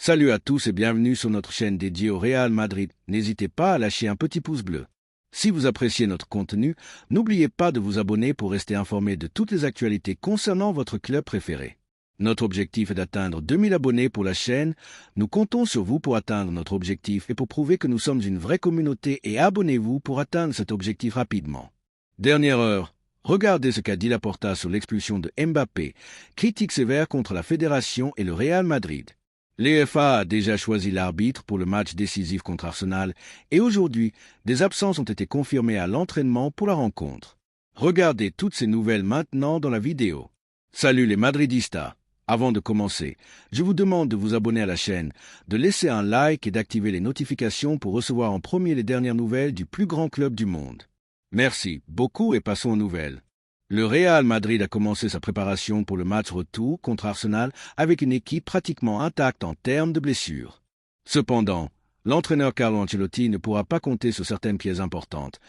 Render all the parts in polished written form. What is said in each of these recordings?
Salut à tous et bienvenue sur notre chaîne dédiée au Real Madrid. N'hésitez pas à lâcher un petit pouce bleu. Si vous appréciez notre contenu, n'oubliez pas de vous abonner pour rester informé de toutes les actualités concernant votre club préféré. Notre objectif est d'atteindre 2000 abonnés pour la chaîne. Nous comptons sur vous pour atteindre notre objectif et pour prouver que nous sommes une vraie communauté et abonnez-vous pour atteindre cet objectif rapidement. Dernière heure. Regardez ce qu'a dit Laporta sur l'expulsion de Mbappé. Critique sévère contre la fédération et le Real Madrid. L'UEFA a déjà choisi l'arbitre pour le match décisif contre Arsenal et aujourd'hui, des absences ont été confirmées à l'entraînement pour la rencontre. Regardez toutes ces nouvelles maintenant dans la vidéo. Salut les Madridistas. Avant de commencer, je vous demande de vous abonner à la chaîne, de laisser un like et d'activer les notifications pour recevoir en premier les dernières nouvelles du plus grand club du monde. Merci beaucoup et passons aux nouvelles. Le Real Madrid a commencé sa préparation pour le match retour contre Arsenal avec une équipe pratiquement intacte en termes de blessures. Cependant, l'entraîneur Carlo Ancelotti ne pourra pas compter sur certaines pièces importantes.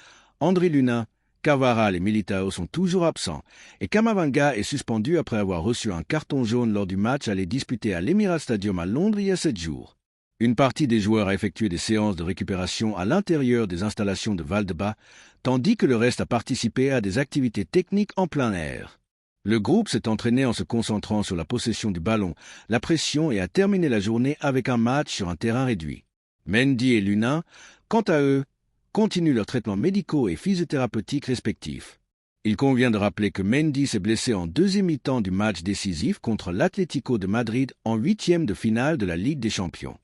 André Luna, Carvajal et Militao sont toujours absents et Camavinga est suspendu après avoir reçu un carton jaune lors du match allé disputer à l'Emirates Stadium à Londres il y a 7 jours. Une partie des joueurs a effectué des séances de récupération à l'intérieur des installations de Valdebebas, tandis que le reste a participé à des activités techniques en plein air. Le groupe s'est entraîné en se concentrant sur la possession du ballon, la pression et a terminé la journée avec un match sur un terrain réduit. Mendy et Luna, quant à eux, continuent leurs traitements médicaux et physiothérapeutiques respectifs. Il convient de rappeler que Mendy s'est blessé en deuxième mi-temps du match décisif contre l'Atlético de Madrid en huitième de finale de la Ligue des Champions.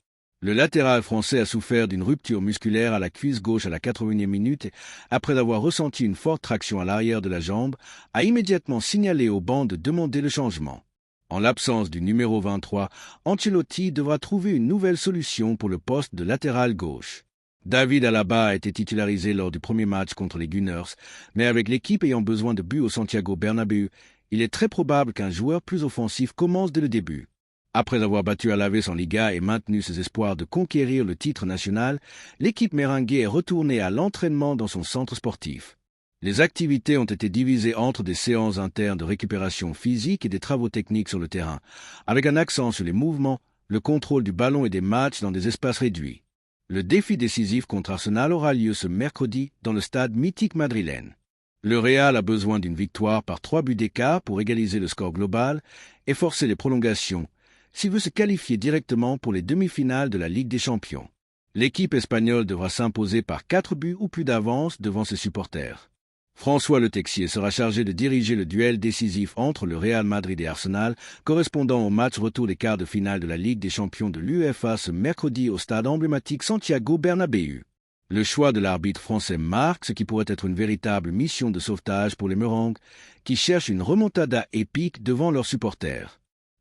Le latéral français a souffert d'une rupture musculaire à la cuisse gauche à la 81e minute et, après avoir ressenti une forte traction à l'arrière de la jambe, a immédiatement signalé au banc de demander le changement. En l'absence du numéro 23, Ancelotti devra trouver une nouvelle solution pour le poste de latéral gauche. David Alaba a été titularisé lors du premier match contre les Gunners, mais avec l'équipe ayant besoin de buts au Santiago Bernabéu, il est très probable qu'un joueur plus offensif commence dès le début. Après avoir battu Alaves en Liga et maintenu ses espoirs de conquérir le titre national, l'équipe merengue est retournée à l'entraînement dans son centre sportif. Les activités ont été divisées entre des séances internes de récupération physique et des travaux techniques sur le terrain, avec un accent sur les mouvements, le contrôle du ballon et des matchs dans des espaces réduits. Le défi décisif contre Arsenal aura lieu ce mercredi dans le stade mythique madrilène. Le Real a besoin d'une victoire par 3 buts d'écart pour égaliser le score global et forcer les prolongations, s'il veut se qualifier directement pour les demi-finales de la Ligue des Champions. L'équipe espagnole devra s'imposer par 4 buts ou plus d'avance devant ses supporters. François Le Texier sera chargé de diriger le duel décisif entre le Real Madrid et Arsenal, correspondant au match retour des quarts de finale de la Ligue des Champions de l'UEFA ce mercredi au stade emblématique Santiago Bernabéu. Le choix de l'arbitre français marque ce qui pourrait être une véritable mission de sauvetage pour les Merengues, qui cherchent une remontada épique devant leurs supporters.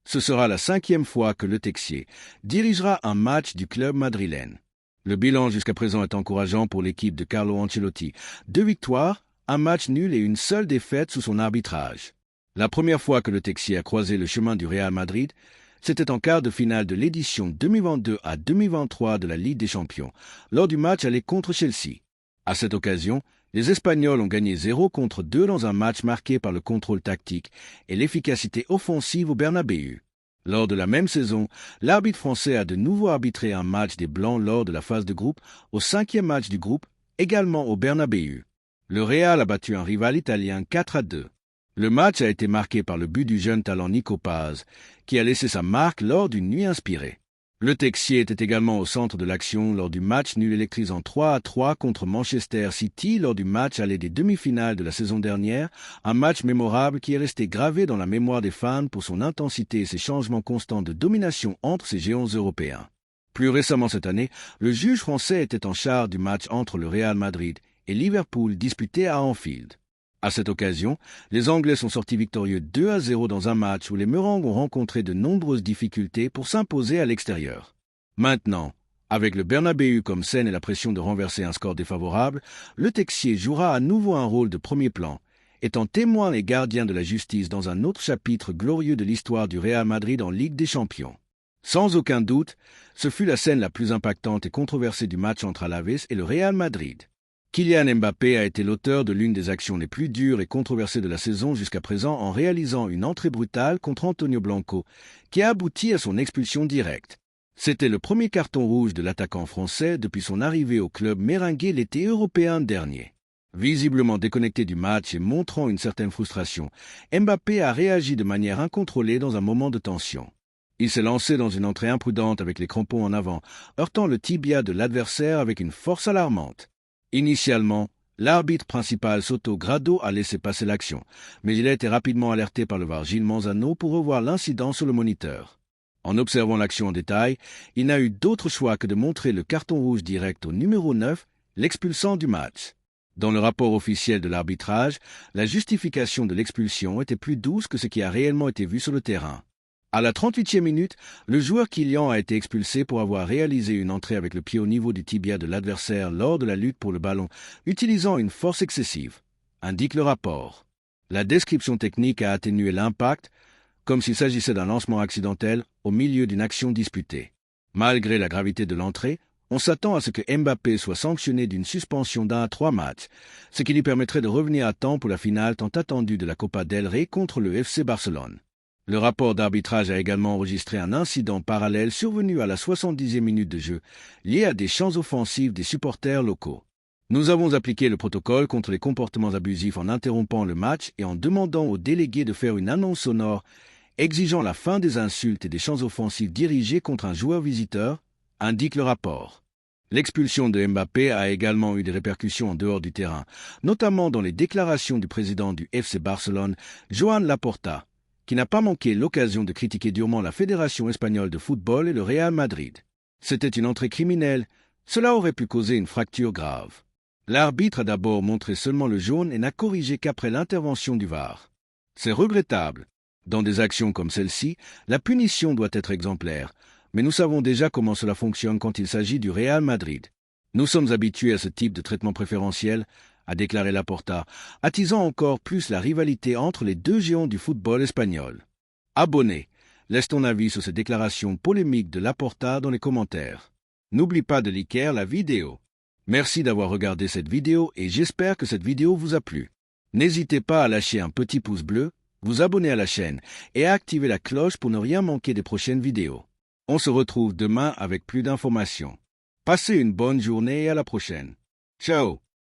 Ce sera la 5e fois que Le Texier dirigera un match du club madrilène. Le bilan jusqu'à présent est encourageant pour l'équipe de Carlo Ancelotti. 2 victoires, un match nul et une seule défaite sous son arbitrage. La première fois que Le Texier a croisé le chemin du Real Madrid, c'était en quart de finale de l'édition 2022 à 2023 de la Ligue des Champions, lors du match aller contre Chelsea. À cette occasion, les Espagnols ont gagné 0-2 dans un match marqué par le contrôle tactique et l'efficacité offensive au Bernabéu. Lors de la même saison, l'arbitre français a de nouveau arbitré un match des Blancs lors de la phase de groupe, au 5e match du groupe, également au Bernabéu. Le Real a battu un rival italien 4-2. Le match a été marqué par le but du jeune talent Nico Paz, qui a laissé sa marque lors d'une nuit inspirée. Le Texier était également au centre de l'action lors du match nul électrisant 3-3 contre Manchester City lors du match aller des demi-finales de la saison dernière, un match mémorable qui est resté gravé dans la mémoire des fans pour son intensité et ses changements constants de domination entre ces géants européens. Plus récemment cette année, le juge français était en charge du match entre le Real Madrid et Liverpool disputé à Anfield. À cette occasion, les Anglais sont sortis victorieux 2-0 dans un match où les Merengues ont rencontré de nombreuses difficultés pour s'imposer à l'extérieur. Maintenant, avec le Bernabéu comme scène et la pression de renverser un score défavorable, le Texier jouera à nouveau un rôle de premier plan, étant témoin et gardien de la justice dans un autre chapitre glorieux de l'histoire du Real Madrid en Ligue des Champions. Sans aucun doute, ce fut la scène la plus impactante et controversée du match entre Alaves et le Real Madrid. Kylian Mbappé a été l'auteur de l'une des actions les plus dures et controversées de la saison jusqu'à présent en réalisant une entrée brutale contre Antonio Blanco, qui a abouti à son expulsion directe. C'était le premier carton rouge de l'attaquant français depuis son arrivée au club méringué l'été européen dernier. Visiblement déconnecté du match et montrant une certaine frustration, Mbappé a réagi de manière incontrôlée dans un moment de tension. Il s'est lancé dans une entrée imprudente avec les crampons en avant, heurtant le tibia de l'adversaire avec une force alarmante. Initialement, l'arbitre principal Soto Grado a laissé passer l'action, mais il a été rapidement alerté par le VAR Gilles Manzano pour revoir l'incident sur le moniteur. En observant l'action en détail, il n'a eu d'autre choix que de montrer le carton rouge direct au numéro 9, l'expulsant du match. Dans le rapport officiel de l'arbitrage, la justification de l'expulsion était plus douce que ce qui a réellement été vu sur le terrain. À la 38e minute, le joueur Kylian a été expulsé pour avoir réalisé une entrée avec le pied au niveau du tibia de l'adversaire lors de la lutte pour le ballon, utilisant une force excessive, indique le rapport. La description technique a atténué l'impact, comme s'il s'agissait d'un lancement accidentel au milieu d'une action disputée. Malgré la gravité de l'entrée, on s'attend à ce que Mbappé soit sanctionné d'une suspension d'1 à 3 matchs, ce qui lui permettrait de revenir à temps pour la finale tant attendue de la Copa del Rey contre le FC Barcelone. Le rapport d'arbitrage a également enregistré un incident parallèle survenu à la 70e minute de jeu, lié à des chants offensifs des supporters locaux. Nous avons appliqué le protocole contre les comportements abusifs en interrompant le match et en demandant aux délégués de faire une annonce sonore exigeant la fin des insultes et des chants offensifs dirigés contre un joueur visiteur, indique le rapport. L'expulsion de Mbappé a également eu des répercussions en dehors du terrain, notamment dans les déclarations du président du FC Barcelone, Joan Laporta, qui n'a pas manqué l'occasion de critiquer durement la Fédération espagnole de football et le Real Madrid. C'était une entrée criminelle, cela aurait pu causer une fracture grave. L'arbitre a d'abord montré seulement le jaune et n'a corrigé qu'après l'intervention du VAR. C'est regrettable. Dans des actions comme celle-ci, la punition doit être exemplaire, mais nous savons déjà comment cela fonctionne quand il s'agit du Real Madrid. Nous sommes habitués à ce type de traitement préférentiel, a déclaré Laporta, attisant encore plus la rivalité entre les deux géants du football espagnol. Abonné, laisse ton avis sur ces déclarations polémiques de Laporta dans les commentaires. N'oublie pas de liker la vidéo. Merci d'avoir regardé cette vidéo et j'espère que cette vidéo vous a plu. N'hésitez pas à lâcher un petit pouce bleu, vous abonner à la chaîne et à activer la cloche pour ne rien manquer des prochaines vidéos. On se retrouve demain avec plus d'informations. Passez une bonne journée et à la prochaine. Ciao!